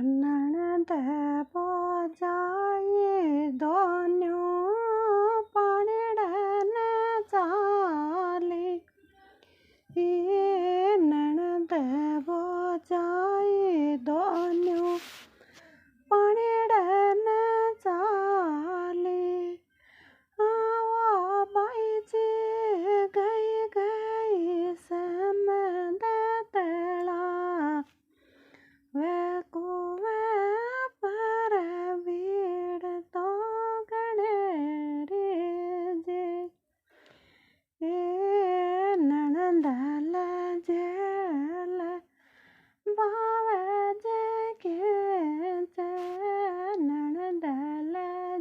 ननद बोजाई दोन्यो पाणिडन चाली ये ननद बोजाई दोन्यो पाणिडन चाली आओ बाईजी गई गई समद तला वे कुवे पर भीड़ तो गणेरी जे ए ननदल जेल बावे जे के जे ननदल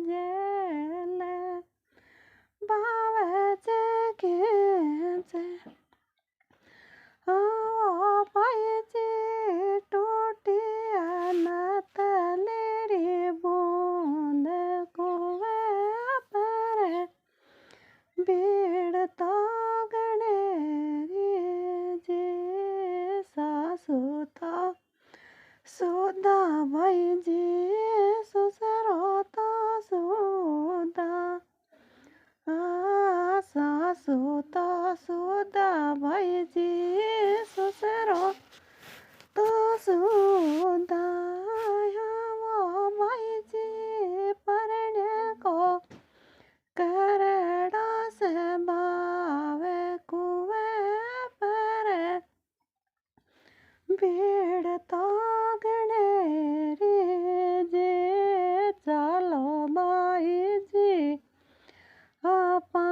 जेल बावे जे के जे आओ बाईजी टूटिया नतलेरी बूंद कुवे पर भीड़ तो गणेरी जे सासू तो सुदा बाईजी ससुरो तो सुदा सासू तो सुदा बाईजी ससुरो तो सुदा वो बाईजी परने को करड़ा से बावे कुवे पर भीड़ तो गणेरी जे चलो बाईजी आपा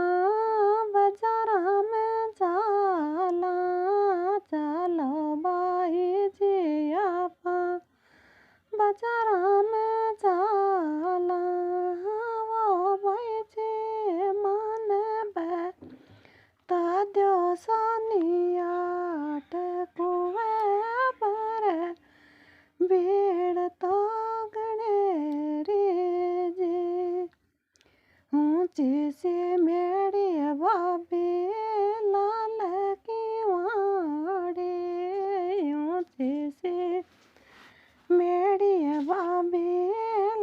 बाजारा में जाला चलो बाईजी आपा बाजारा में जाला वो बाईजी मन बता दो सोनियाट कुवे पर भीड़ तो गणेरी जी ऊंची सी मेरी बाबी लाल की वाड़ी ऊंची सी मेरी बाबी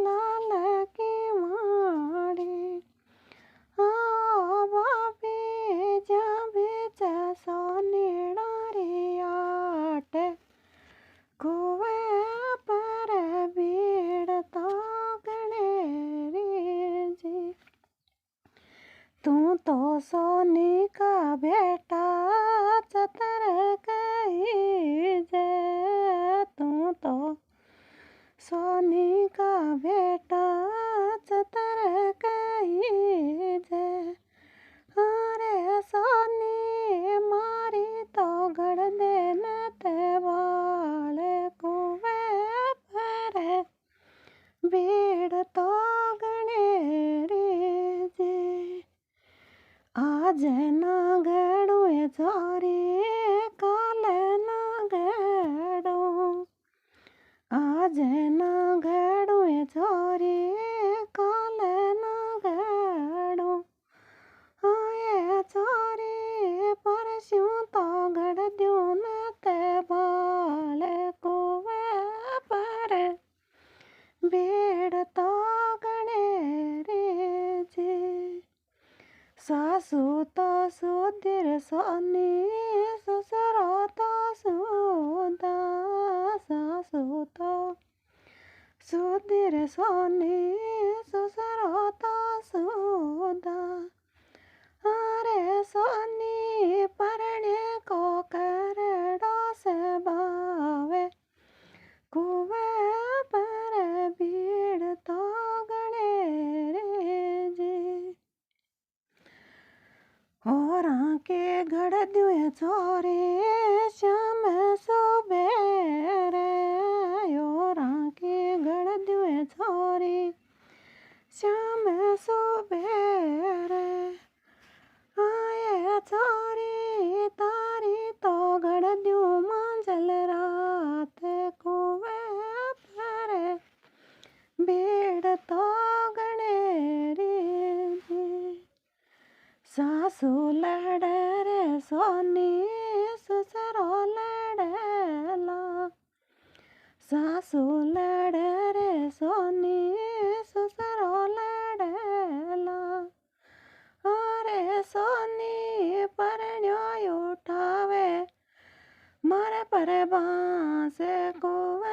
लाल की वाड़ी आओ बाबी जब सोनी डारी आट कुवे पर भीड़ तो गणेरी जी तू तो सोनी का बेटा चतर कही जे तू तो सोनी का बेटा चतर कही जे अरे सोनी मारी तो गड़ देन ते बाल कुवे पर भीड़ तो गणेरी जी आज ना गड़ू छोरी काल ना गड़ू आज ना गड़ू छोरी काल ना गड़ू आए छोरी परस्यों तो गड़ द्यों न ते बाल कुवे पर भीड़ तो गणेरी जी सासू तो सुधीर सोनी ससुरो तो सुदा सासू तो सुधीर सोनी ससुरो तो सुदा अरे सोनी परणे को करड़ो से बावे कुवे पर भीड़ तो गणेरी जी और के गड़ दुए छोरे श्याम सुबेरे और के गड़ दुए छोरे श्याम सुबेरे आए छोरी तारी तो गड़ द्यू मंझल रात कुवे पर भीड़ तो गणेरी जी सासू लड़ रे सोनी ससुरो लड़ला सासू लड़े रे सोनी ससुरो लड़ेला अरे सोनी परण्यो उठावे मारे पर बांस कुवे